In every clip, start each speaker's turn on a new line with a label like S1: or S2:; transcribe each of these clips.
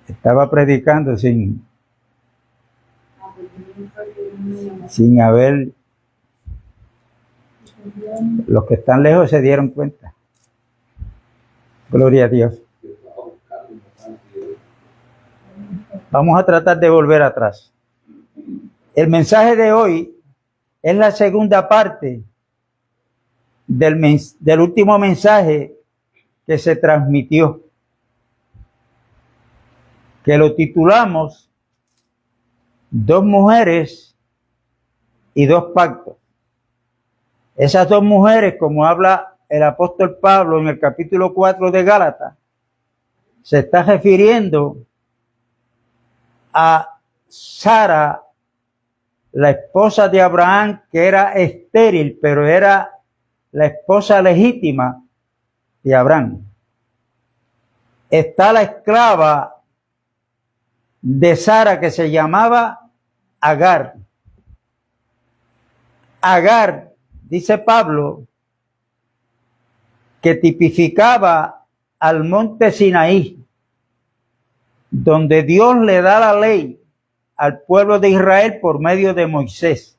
S1: Estaba predicando sin haber, los que están lejos se dieron cuenta. Gloria a Dios. Vamos a tratar de volver atrás. El mensaje de hoy es la segunda parte del último mensaje que se transmitió, que lo titulamos Dos mujeres y dos pactos. Esas dos mujeres, como habla el apóstol Pablo en el capítulo 4 de Gálatas, se está refiriendo a Sara, la esposa de Abraham, que era estéril, pero era la esposa legítima de Abraham. Está la esclava de Sara, que se llamaba Agar. Agar, dice Pablo, que tipificaba al monte Sinaí, donde Dios le da la ley al pueblo de Israel por medio de Moisés.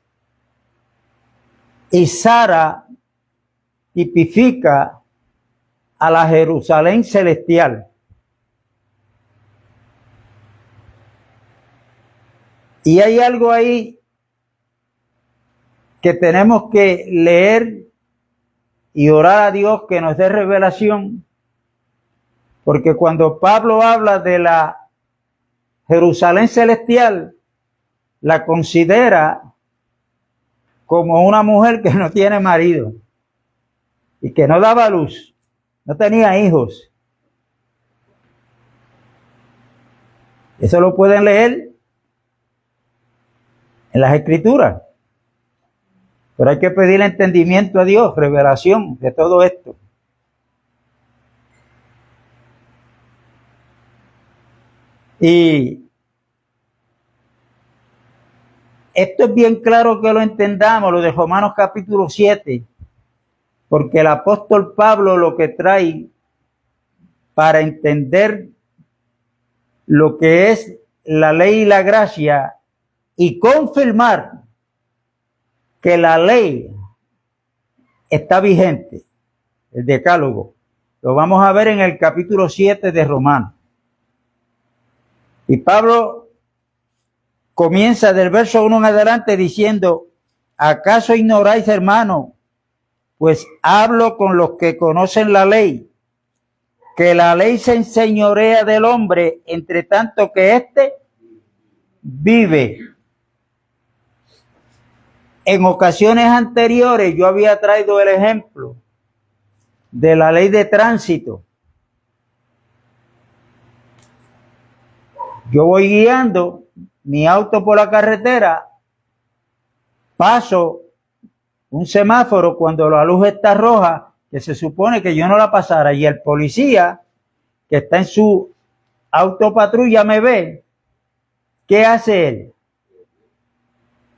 S1: Y Sara tipifica a la Jerusalén celestial. Y hay algo ahí que tenemos que leer y orar a Dios que nos dé revelación, porque cuando Pablo habla de la Jerusalén celestial, la considera como una mujer que no tiene marido y que no daba luz, no tenía hijos. Eso lo pueden leer en las Escrituras. Pero hay que pedir entendimiento a Dios, revelación de todo esto. Y esto es bien claro que lo entendamos, lo de Romanos capítulo 7, porque el apóstol Pablo lo que trae para entender lo que es la ley y la gracia y confirmar que la ley está vigente, el decálogo, lo vamos a ver en el capítulo 7 de Romanos. Y Pablo comienza del verso 1 en adelante diciendo: ¿acaso ignoráis, hermano? Pues hablo con los que conocen la ley, que la ley se enseñorea del hombre, entre tanto que éste vive. En ocasiones anteriores yo había traído el ejemplo de la ley de tránsito. Yo voy guiando mi auto por la carretera, paso un semáforo cuando la luz está roja, que se supone que yo no la pasara, y el policía que está en su autopatrulla me ve. ¿Qué hace él?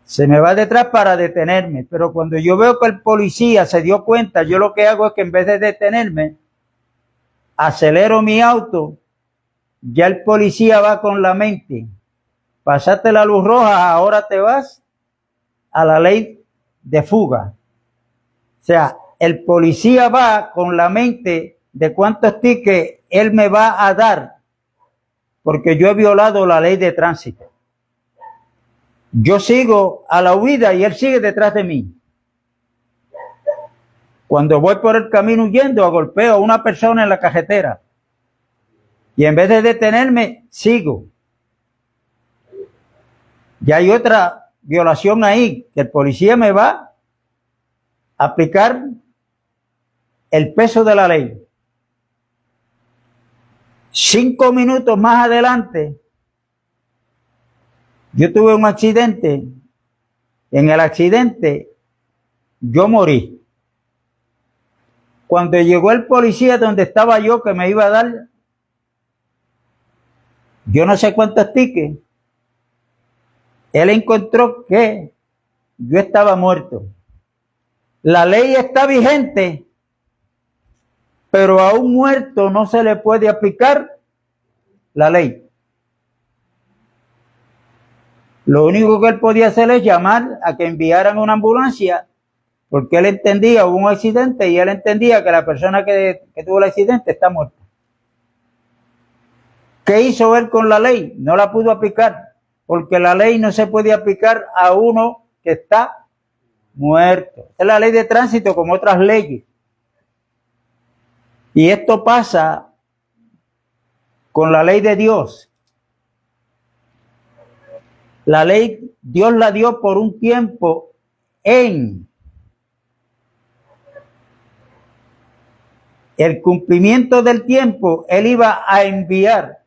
S1: Se me va detrás para detenerme, pero cuando yo veo que el policía se dio cuenta, yo lo que hago es que en vez de detenerme, acelero mi auto. Ya el policía va con la mente: pasaste la luz roja, ahora te vas a la ley de fuga. O sea, el policía va con la mente de cuántos tickets él me va a dar, porque yo he violado la ley de tránsito. Yo sigo a la huida y él sigue detrás de mí. Cuando voy por el camino huyendo, golpeo a una persona en la carretera. Y en vez de detenerme, sigo. Ya hay otra violación ahí, que el policía me va a aplicar el peso de la ley. 5 minutos más adelante, yo tuve un accidente. En el accidente, yo morí. Cuando llegó el policía donde estaba yo, que me iba a dar, yo no sé cuántos tickets, él encontró que yo estaba muerto. La ley está vigente, pero a un muerto no se le puede aplicar la ley. Lo único que él podía hacer es llamar a que enviaran una ambulancia, porque él entendía, hubo un accidente y él entendía que la persona que tuvo el accidente está muerta. ¿Qué hizo él con la ley? No la pudo aplicar, porque la ley no se puede aplicar a uno que está muerto. Es la ley de tránsito como otras leyes. Y esto pasa con la ley de Dios. La ley Dios la dio por un tiempo en el cumplimiento del tiempo. Él iba a enviar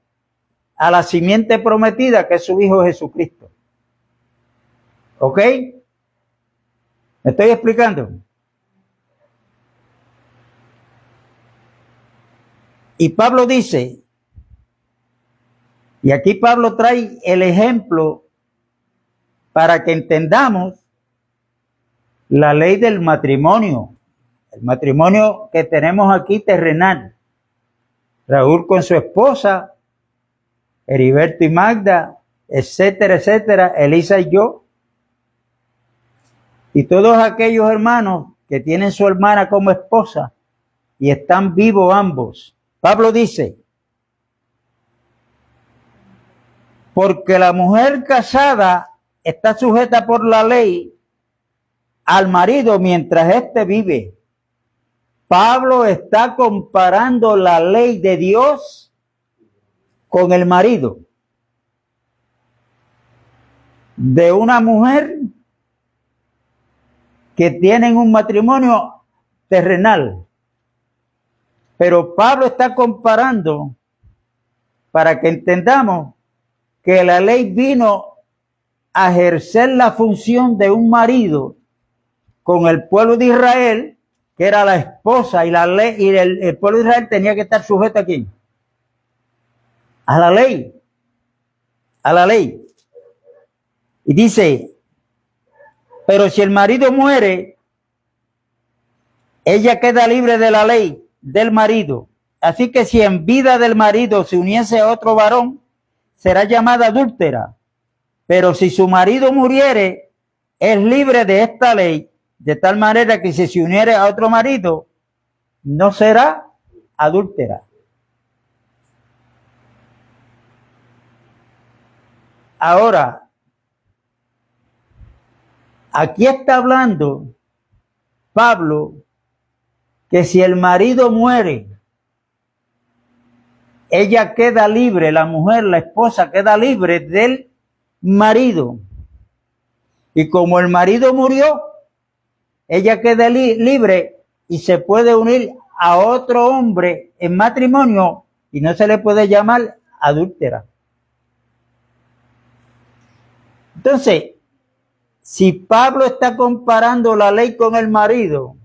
S1: a la simiente prometida, que es su Hijo Jesucristo. ¿Ok? ¿Me estoy explicando? Y Pablo dice, y aquí Pablo trae el ejemplo para que entendamos la ley del matrimonio, el matrimonio que tenemos aquí terrenal. Raúl con su esposa, Heriberto y Magda, etcétera, etcétera, Elisa y yo, y todos aquellos hermanos que tienen su hermana como esposa y están vivos ambos. Pablo dice, porque la mujer casada está sujeta por la ley al marido mientras éste vive. Pablo está comparando la ley de Dios con el marido de una mujer que tienen un matrimonio terrenal. Pero Pablo está comparando para que entendamos que la ley vino a ejercer la función de un marido con el pueblo de Israel, que era la esposa, y la ley, y el pueblo de Israel tenía que estar sujeto a ¿quién? A la ley. A la ley. Y dice, pero si el marido muere, ella queda libre de la ley del marido. Así que si en vida del marido se uniese a otro varón, será llamada adúltera. Pero si su marido muriere, es libre de esta ley, de tal manera que si se uniere a otro marido, no será adúltera. Ahora, aquí está hablando Pablo que si el marido muere, ella queda libre, la mujer, la esposa queda libre del marido. Y como el marido murió, ella queda libre y se puede unir a otro hombre en matrimonio y no se le puede llamar adúltera. Entonces, si Pablo está comparando la ley con el marido,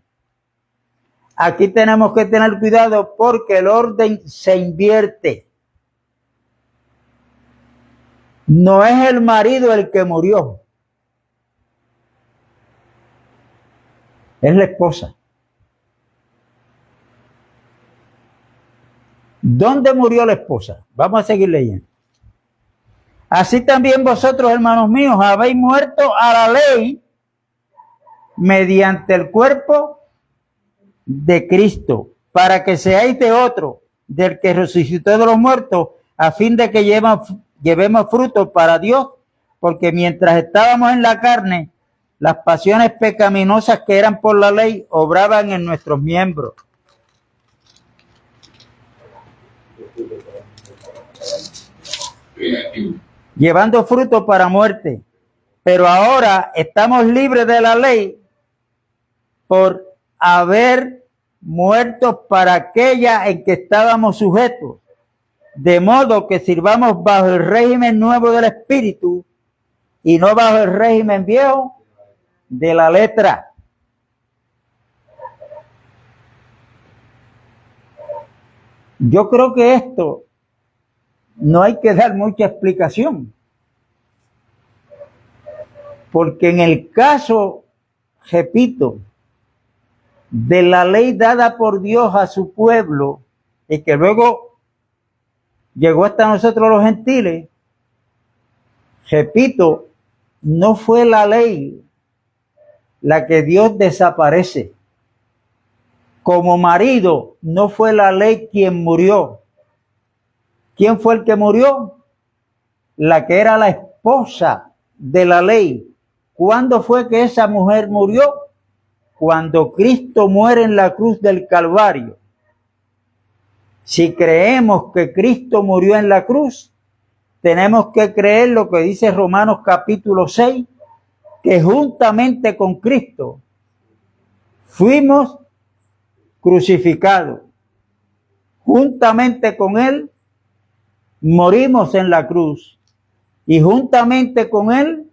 S1: aquí tenemos que tener cuidado porque el orden se invierte. No es el marido el que murió, es la esposa. ¿Dónde murió la esposa? Vamos a seguir leyendo. Así también vosotros, hermanos míos, habéis muerto a la ley mediante el cuerpo de Cristo, para que seáis de otro, del que resucitó de los muertos, a fin de que llevemos fruto para Dios, porque mientras estábamos en la carne, las pasiones pecaminosas que eran por la ley obraban en nuestros miembros. Llevando fruto para muerte. Pero ahora estamos libres de la ley por haber muerto para aquella en que estábamos sujetos, de modo que sirvamos bajo el régimen nuevo del Espíritu y no bajo el régimen viejo de la letra. Yo creo que esto no hay que dar mucha explicación, porque en el caso, repito, de la ley dada por Dios a su pueblo y que luego llegó hasta nosotros los gentiles, repito, no fue la ley la que Dios desaparece. Como marido, no fue la ley quien murió. ¿Quién fue el que murió? La que era la esposa de la ley. ¿Cuándo fue que esa mujer murió? Cuando Cristo muere en la cruz del Calvario. Si creemos que Cristo murió en la cruz, tenemos que creer lo que dice Romanos capítulo 6, que juntamente con Cristo fuimos crucificados. Juntamente con Él morimos en la cruz y juntamente con Él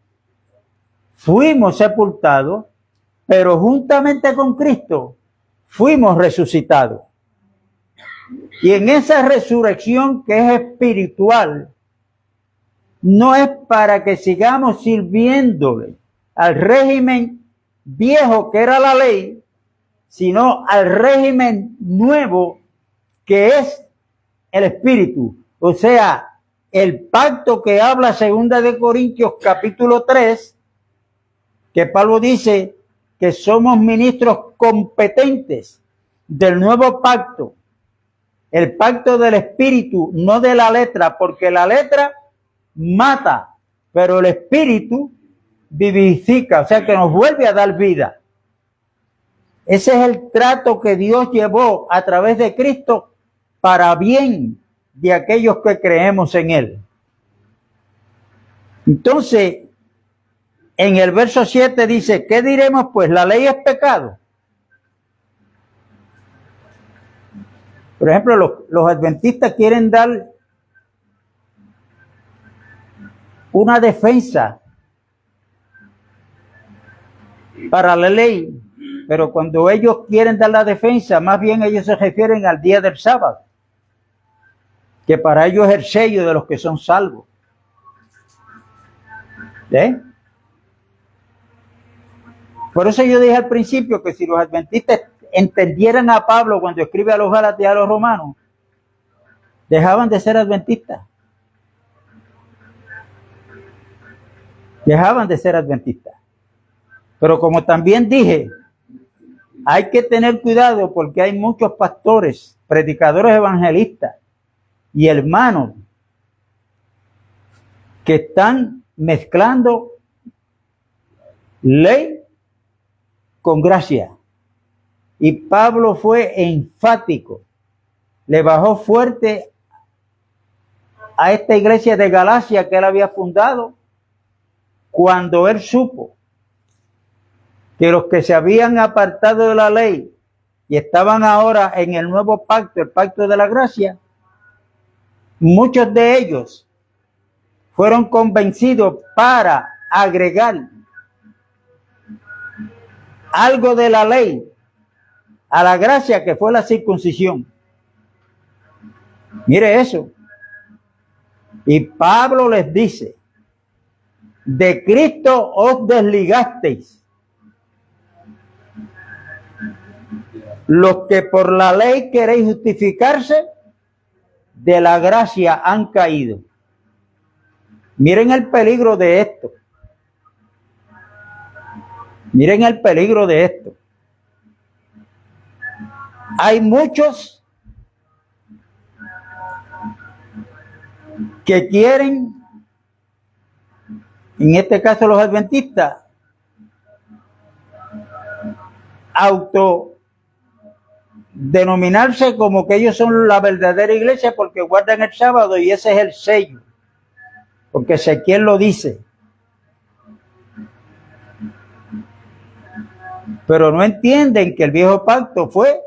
S1: fuimos sepultados, pero juntamente con Cristo fuimos resucitados. Y en esa resurrección que es espiritual, no es para que sigamos sirviéndole al régimen viejo que era la ley, sino al régimen nuevo que es el Espíritu. O sea, el pacto que habla 2 de Corintios capítulo 3, que Pablo dice que somos ministros competentes del nuevo pacto, el pacto del Espíritu, no de la letra, porque la letra mata, pero el Espíritu vivifica, o sea que nos vuelve a dar vida. Ese es el trato que Dios llevó a través de Cristo para bien de aquellos que creemos en Él. Entonces, en el verso 7 dice, ¿qué diremos pues? ¿La ley es pecado? Por ejemplo, los adventistas quieren dar una defensa para la ley, pero cuando ellos quieren dar la defensa, más bien ellos se refieren al día del sábado, que para ellos es el sello de los que son salvos. ¿Eh? Por eso yo dije al principio que si los adventistas entendieran a Pablo cuando escribe a los Gálatas y a los romanos, dejaban de ser adventistas. Dejaban de ser adventistas. Pero como también dije, hay que tener cuidado porque hay muchos pastores, predicadores evangelistas y hermanos que están mezclando ley con gracia. Y Pablo fue enfático, le bajó fuerte a esta iglesia de Galacia que él había fundado cuando él supo que los que se habían apartado de la ley y estaban ahora en el nuevo pacto, el pacto de la gracia, muchos de ellos fueron convencidos para agregar algo de la ley a la gracia que fue la circuncisión. Mire eso. Y Pablo les dice, de Cristo os desligasteis, los que por la ley queréis justificarse, de la gracia han caído. Miren el peligro de esto. Miren el peligro de esto. Hay muchos que quieren, en este caso los adventistas, autodenominarse como que ellos son la verdadera iglesia porque guardan el sábado y ese es el sello. Porque Ezequiel lo dice. Pero no entienden que el viejo pacto fue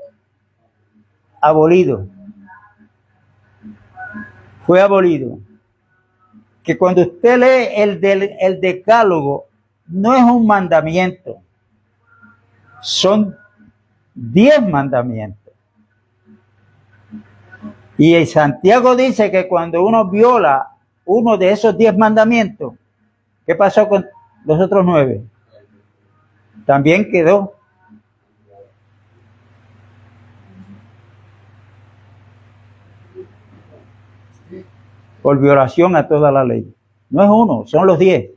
S1: abolido. Fue abolido. Que cuando usted lee el decálogo, no es un mandamiento. Son 10 mandamientos. Y Santiago dice que cuando uno viola uno de esos 10 mandamientos, ¿qué pasó con los otros 9? También quedó. Por violación a toda la ley. No es uno, son los 10.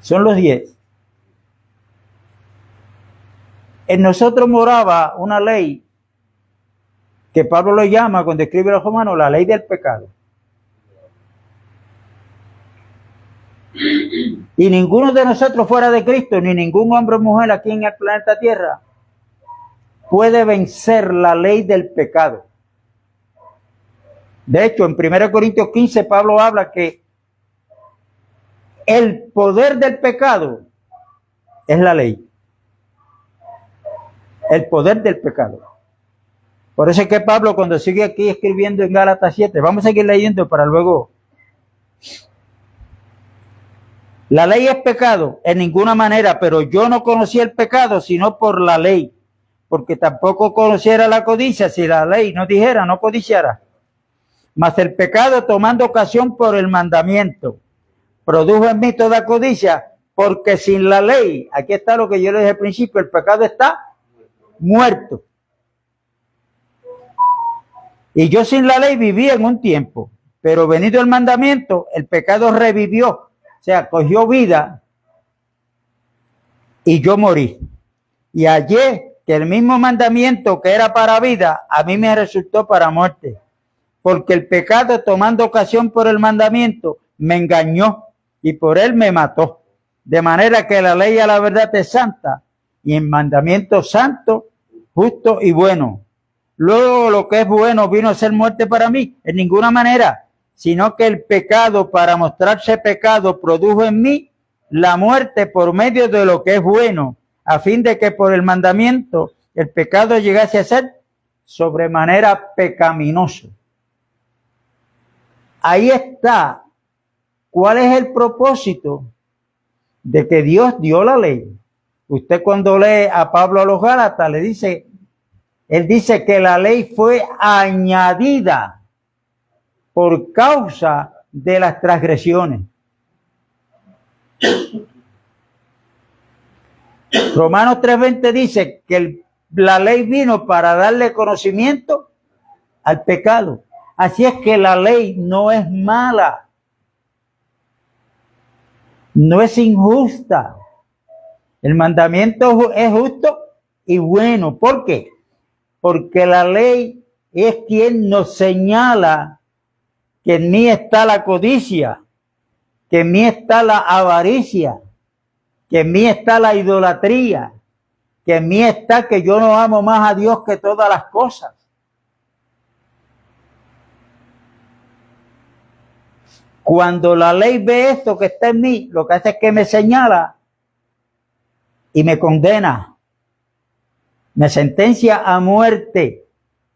S1: Son los 10. En nosotros moraba una ley que Pablo lo llama, cuando escribe a los romanos, la ley del pecado. Y ninguno de nosotros fuera de Cristo, ni ningún hombre o mujer aquí en el planeta Tierra, puede vencer la ley del pecado. De hecho, en 1 Corintios 15, Pablo habla que el poder del pecado es la ley. El poder del pecado. Por eso es que Pablo, cuando sigue aquí escribiendo en Gálatas 7, vamos a seguir leyendo para luego. La ley es pecado en ninguna manera, pero yo no conocí el pecado sino por la ley, porque tampoco conociera la codicia si la ley no dijera no codiciará. Mas el pecado, tomando ocasión por el mandamiento, produjo en mí toda codicia, porque sin la ley, aquí está lo que yo le dije al principio, el pecado está muerto. Y yo sin la ley vivía en un tiempo, pero venido el mandamiento, el pecado revivió, o sea, cogió vida y yo morí. Y hallé que el mismo mandamiento que era para vida, a mí me resultó para muerte. Porque el pecado, tomando ocasión por el mandamiento, me engañó y por él me mató. De manera que la ley a la verdad es santa y el mandamiento santo, justo y bueno. Luego lo que es bueno vino a ser muerte para mí, en ninguna manera, sino que el pecado, para mostrarse pecado, produjo en mí la muerte por medio de lo que es bueno, a fin de que por el mandamiento el pecado llegase a ser sobremanera pecaminoso. Ahí está. ¿Cuál es el propósito de que Dios dio la ley? Usted cuando lee a Pablo a los Gálatas, él dice que la ley fue añadida por causa de las transgresiones. Romanos 3:20 dice que la ley vino para darle conocimiento al pecado. Así es que la ley no es mala, no es injusta. El mandamiento es justo y bueno. ¿Por qué? Porque la ley es quien nos señala que en mí está la codicia, que en mí está la avaricia, que en mí está la idolatría, que en mí está que yo no amo más a Dios que todas las cosas. Cuando la ley ve esto que está en mí, lo que hace es que me señala y me condena, me sentencia a muerte,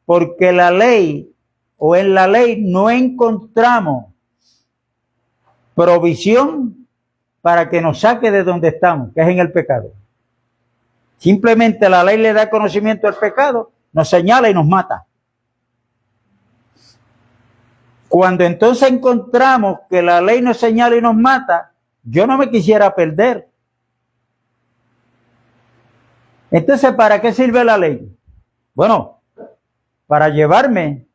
S1: porque la ley o en la ley no encontramos provisión para que nos saque de donde estamos, que es en el pecado. Simplemente la ley le da conocimiento al pecado, nos señala y nos mata. Cuando entonces encontramos que la ley nos señala y nos mata, yo no me quisiera perder. Entonces, ¿para qué sirve la ley? Bueno, para llevarme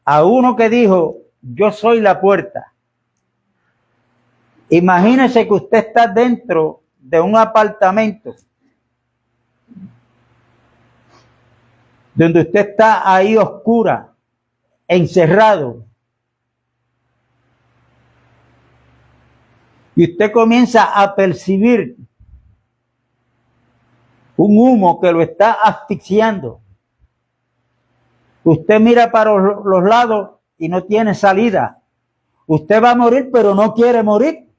S1: a uno que dijo, yo soy la puerta. Imagínese que usted está dentro de un apartamento donde usted está ahí oscura, encerrado, y usted comienza a percibir un humo que lo está asfixiando. Usted mira para los lados y no tiene salida. Usted va a morir, pero no quiere morir.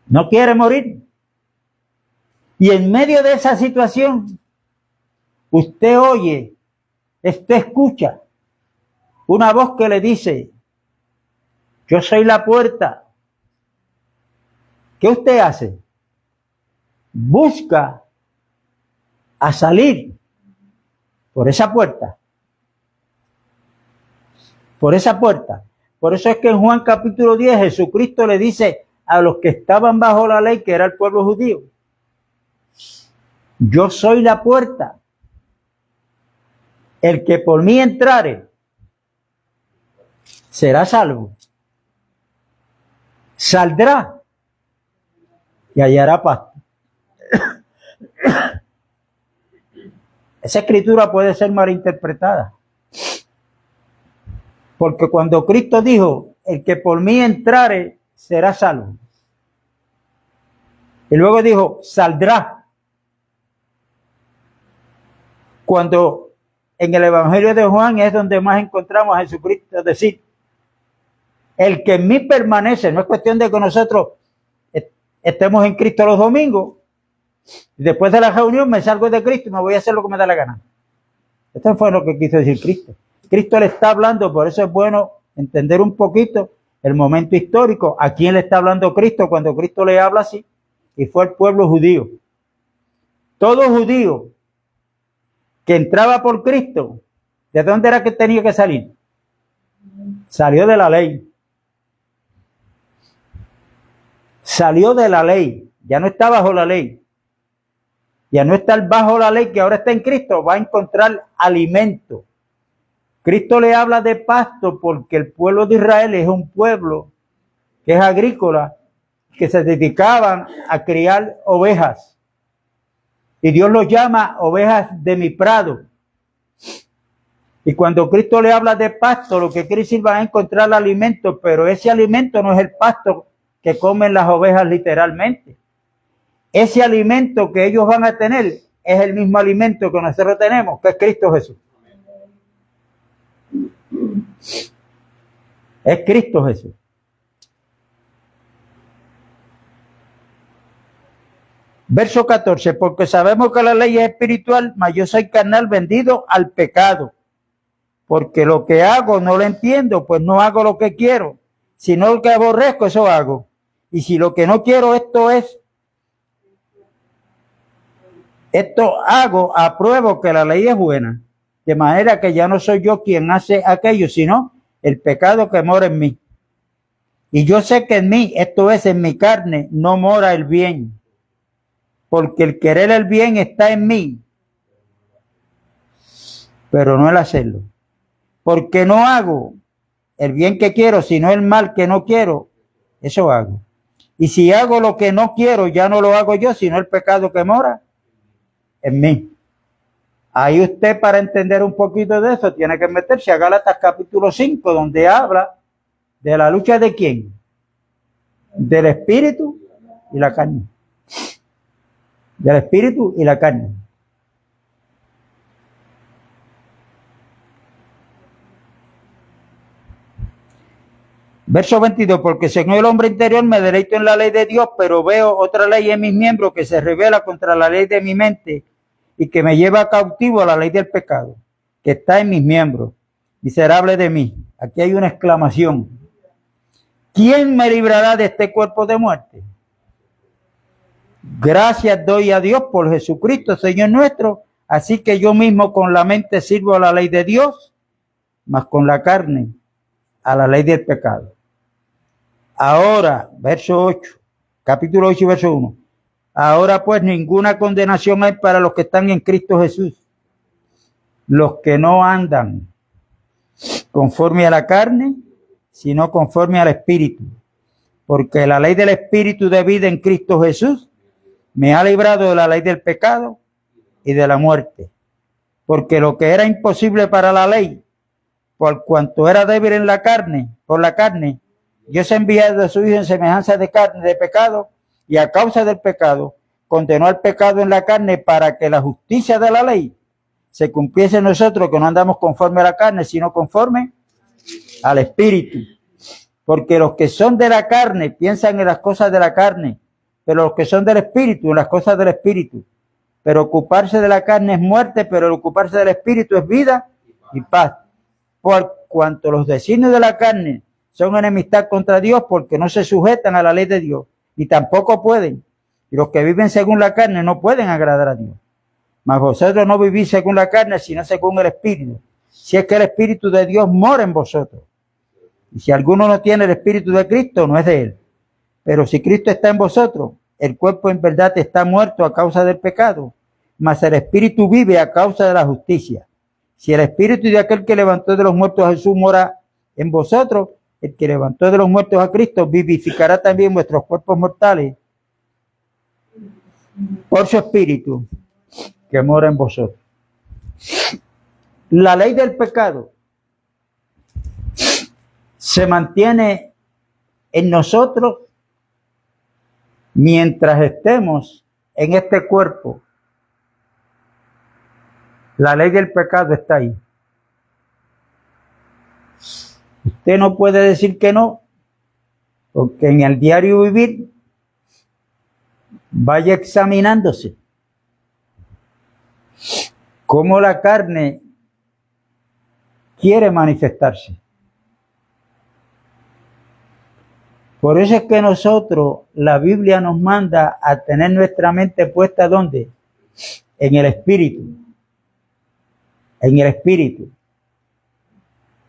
S1: No quiere morir. Y en medio de esa situación, usted oye, usted escucha una voz que le dice, yo soy la puerta. ¿Qué usted hace? Busca a salir por esa puerta. Por esa puerta. Por eso es que en Juan capítulo 10 Jesucristo le dice a los que estaban bajo la ley, que era el pueblo judío, yo soy la puerta. El que por mí entrare será salvo. saldrá y hallará pasto. Esa escritura puede ser malinterpretada. Porque cuando Cristo dijo, el que por mí entrare será salvo. Y luego dijo, saldrá. Cuando en el Evangelio de Juan es donde más encontramos a Jesucristo decir, el que en mí permanece, no es cuestión de que nosotros estemos en Cristo los domingos, y después de la reunión me salgo de Cristo y me voy a hacer lo que me da la gana. Esto fue lo que quiso decir Cristo. Cristo le está hablando, por eso es bueno entender un poquito el momento histórico. ¿A quién le está hablando Cristo cuando Cristo le habla así? Y fue el pueblo judío. Todo judío que entraba por Cristo, ¿de dónde era que tenía que salir? Salió de la ley. Salió de la ley. Ya no está bajo la ley. Ya no está bajo la ley, que ahora está en Cristo, va a encontrar alimento. Cristo le habla de pasto porque el pueblo de Israel es un pueblo que es agrícola, que se dedicaban a criar ovejas. Y Dios los llama ovejas de mi prado. Y cuando Cristo le habla de pasto, lo que quiere decir van a encontrar alimento, pero ese alimento no es el pasto que comen las ovejas literalmente. Ese alimento que ellos van a tener es el mismo alimento que nosotros tenemos, que es Cristo Jesús. Es Cristo Jesús. Verso 14, porque sabemos que la ley es espiritual, mas yo soy carnal, vendido al pecado. Porque lo que hago no lo entiendo, pues no hago lo que quiero, sino lo que aborrezco, eso hago. Y si lo que no quiero, esto hago, apruebo que la ley es buena. De manera que ya no soy yo quien hace aquello, sino el pecado que mora en mí. Y yo sé que en mí, esto es en mi carne, no mora el bien. Porque el querer el bien está en mí, pero no el hacerlo. Porque no hago el bien que quiero, sino el mal que no quiero, eso hago. Y si hago lo que no quiero, ya no lo hago yo, sino el pecado que mora en mí. Ahí usted, para entender un poquito de eso, tiene que meterse a Gálatas capítulo 5, donde habla de la lucha de quién, del espíritu y la carne. Del espíritu y la carne. Verso 22, porque según el hombre interior me deleito en la ley de Dios, pero veo otra ley en mis miembros que se revela contra la ley de mi mente y que me lleva cautivo a la ley del pecado, que está en mis miembros. Miserable de mí. Aquí hay una exclamación. ¿Quién me librará de este cuerpo de muerte? Gracias doy a Dios por Jesucristo, Señor nuestro. Así que yo mismo con la mente sirvo a la ley de Dios, mas con la carne a la ley del pecado. Ahora, verso 8, capítulo 8, verso 1. Ahora pues ninguna condenación hay para los que están en Cristo Jesús, los que no andan conforme a la carne, sino conforme al Espíritu. Porque la ley del Espíritu de vida en Cristo Jesús me ha librado de la ley del pecado y de la muerte. Porque lo que era imposible para la ley, por cuanto era débil en la carne, por la carne, Dios ha enviado a su Hijo en semejanza de carne, de pecado, y a causa del pecado, condenó al pecado en la carne para que la justicia de la ley se cumpliese en nosotros, que no andamos conforme a la carne, sino conforme al Espíritu. Porque los que son de la carne piensan en las cosas de la carne, pero los que son del Espíritu, en las cosas del Espíritu. Pero ocuparse de la carne es muerte, pero el ocuparse del Espíritu es vida y paz. Por cuanto los designios de la carne son enemistad contra Dios, porque no se sujetan a la ley de Dios, y tampoco pueden. Y los que viven según la carne no pueden agradar a Dios. Mas vosotros no vivís según la carne, sino según el Espíritu. Si es que el Espíritu de Dios mora en vosotros. Y si alguno no tiene el Espíritu de Cristo, no es de él. Pero si Cristo está en vosotros, el cuerpo en verdad está muerto a causa del pecado, mas el Espíritu vive a causa de la justicia. Si el Espíritu de aquel que levantó de los muertos a Jesús mora en vosotros, el que levantó de los muertos a Cristo, vivificará también vuestros cuerpos mortales por su Espíritu que mora en vosotros. La ley del pecado se mantiene en nosotros mientras estemos en este cuerpo. La ley del pecado está ahí. Usted no puede decir que no, porque en el diario vivir vaya examinándose cómo la carne quiere manifestarse. Por eso es que nosotros, la Biblia nos manda a tener nuestra mente puesta ¿dónde? En el Espíritu. En el Espíritu.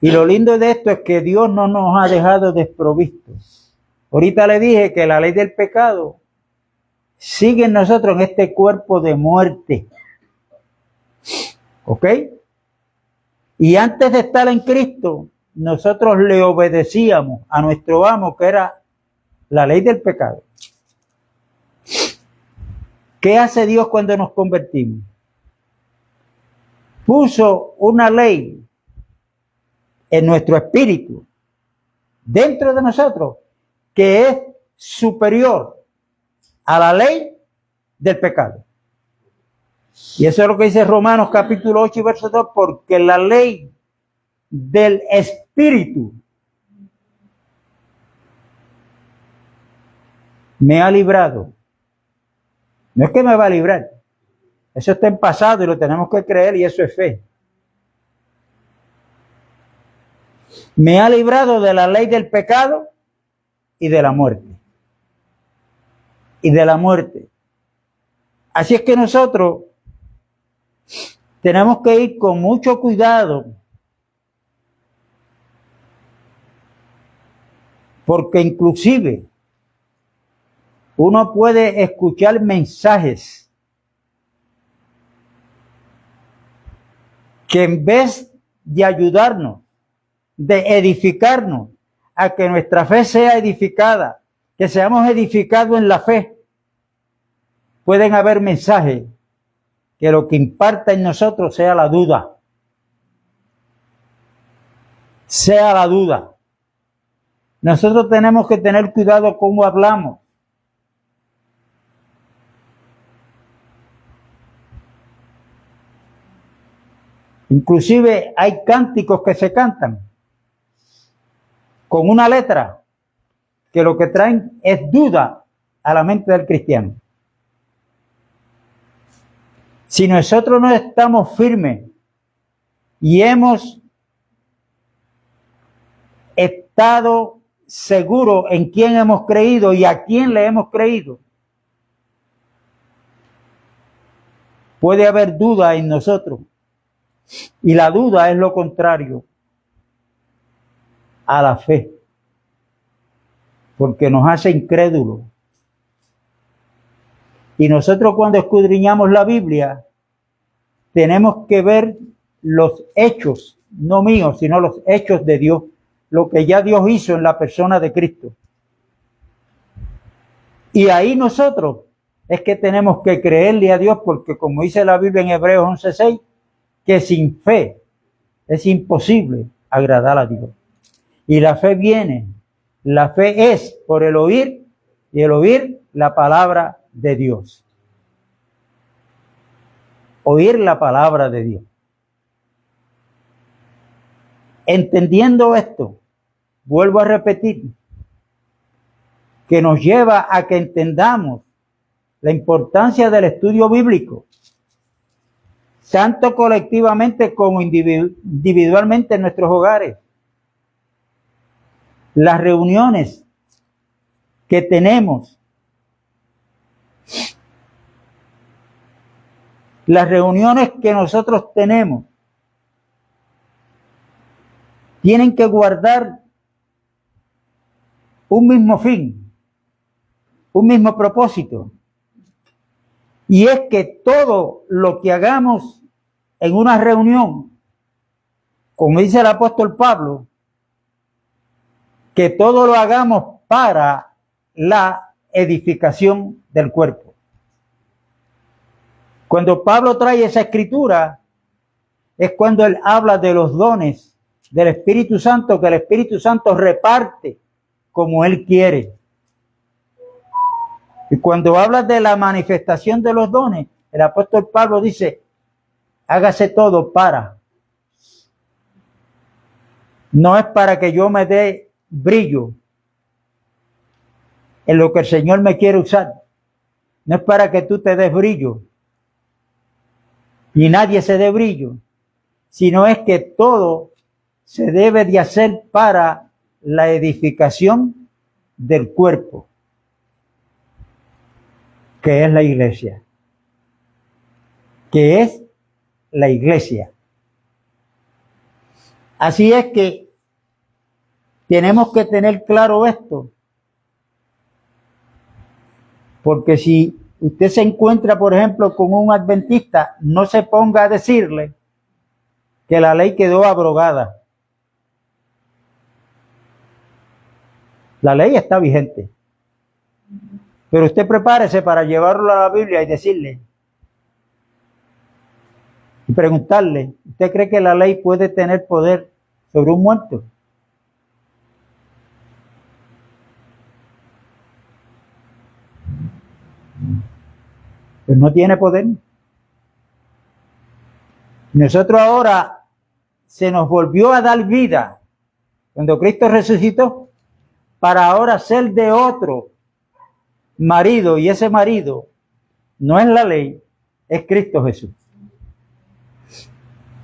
S1: Y lo lindo de esto es que Dios no nos ha dejado desprovistos. Ahorita le dije que la ley del pecado sigue en nosotros en este cuerpo de muerte. ¿Ok? Y antes de estar en Cristo, nosotros le obedecíamos a nuestro amo, que era la ley del pecado. ¿Qué hace Dios cuando nos convertimos? Puso una ley en nuestro espíritu, dentro de nosotros, que es superior a la ley del pecado. Y eso es lo que dice Romanos capítulo 8 y verso 2, porque la ley del Espíritu me ha librado. No es que me va a librar. Eso está en pasado y lo tenemos que creer y eso es fe. Me ha librado de la ley del pecado y de la muerte. Y de la muerte. Así es que nosotros tenemos que ir con mucho cuidado, porque inclusive uno puede escuchar mensajes que en vez de ayudarnos, de edificarnos, a que nuestra fe sea edificada, que seamos edificados en la fe, pueden haber mensajes que lo que imparta en nosotros sea la duda. Sea la duda. Nosotros tenemos que tener cuidado cómo hablamos. Inclusive hay cánticos que se cantan con una letra que lo que traen es duda a la mente del cristiano. Si nosotros no estamos firmes y hemos estado seguros en quién hemos creído y a quién le hemos creído, puede haber duda en nosotros. Y la duda es lo contrario a la fe, porque nos hace incrédulos. Y nosotros cuando escudriñamos la Biblia, tenemos que ver los hechos, no míos, sino los hechos de Dios, lo que ya Dios hizo en la persona de Cristo. Y ahí nosotros es que tenemos que creerle a Dios, porque como dice la Biblia en Hebreos 11:6, que sin fe es imposible agradar a Dios. Y la fe viene, la fe es por el oír, y el oír la palabra de Dios. Oír la palabra de Dios. Entendiendo esto, vuelvo a repetir, que nos lleva a que entendamos la importancia del estudio bíblico, tanto colectivamente como individualmente en nuestros hogares. Las reuniones que tenemos, las reuniones que nosotros tenemos, tienen que guardar un mismo fin, un mismo propósito. Y es que todo lo que hagamos en una reunión, como dice el apóstol Pablo, que todo lo hagamos para la edificación del cuerpo. Cuando Pablo trae esa escritura, es cuando él habla de los dones del Espíritu Santo, que el Espíritu Santo reparte como él quiere. Y cuando habla de la manifestación de los dones, el apóstol Pablo dice, hágase todo para. No es para que yo me dé brillo en lo que el Señor me quiere usar. No es para que tú te des brillo, ni nadie se dé brillo, sino es que todo se debe de hacer para la edificación del cuerpo, que es la iglesia. Que es la iglesia. Así es que tenemos que tener claro esto, porque si usted se encuentra, por ejemplo, con un adventista, no se ponga a decirle que la ley quedó abrogada. La ley está vigente, pero usted prepárese para llevarlo a la Biblia y decirle, y preguntarle, ¿usted cree que la ley puede tener poder sobre un muerto? Pues no tiene poder. Nosotros ahora se nos volvió a dar vida cuando Cristo resucitó para ahora ser de otro marido, y ese marido no es la ley, es Cristo Jesús.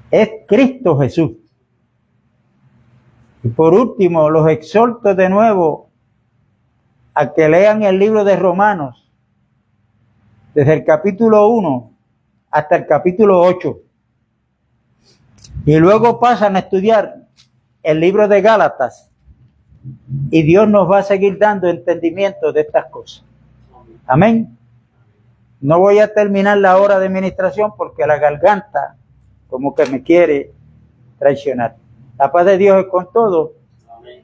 S1: Es Cristo Jesús. Y por último, los exhorto de nuevo a que lean el libro de Romanos, desde el capítulo 1 hasta el capítulo 8. Y luego pasan a estudiar el libro de Gálatas. Y Dios nos va a seguir dando entendimiento de estas cosas. Amén. No voy a terminar la hora de administración porque la garganta como que me quiere traicionar. La paz de Dios es con todos. Amén.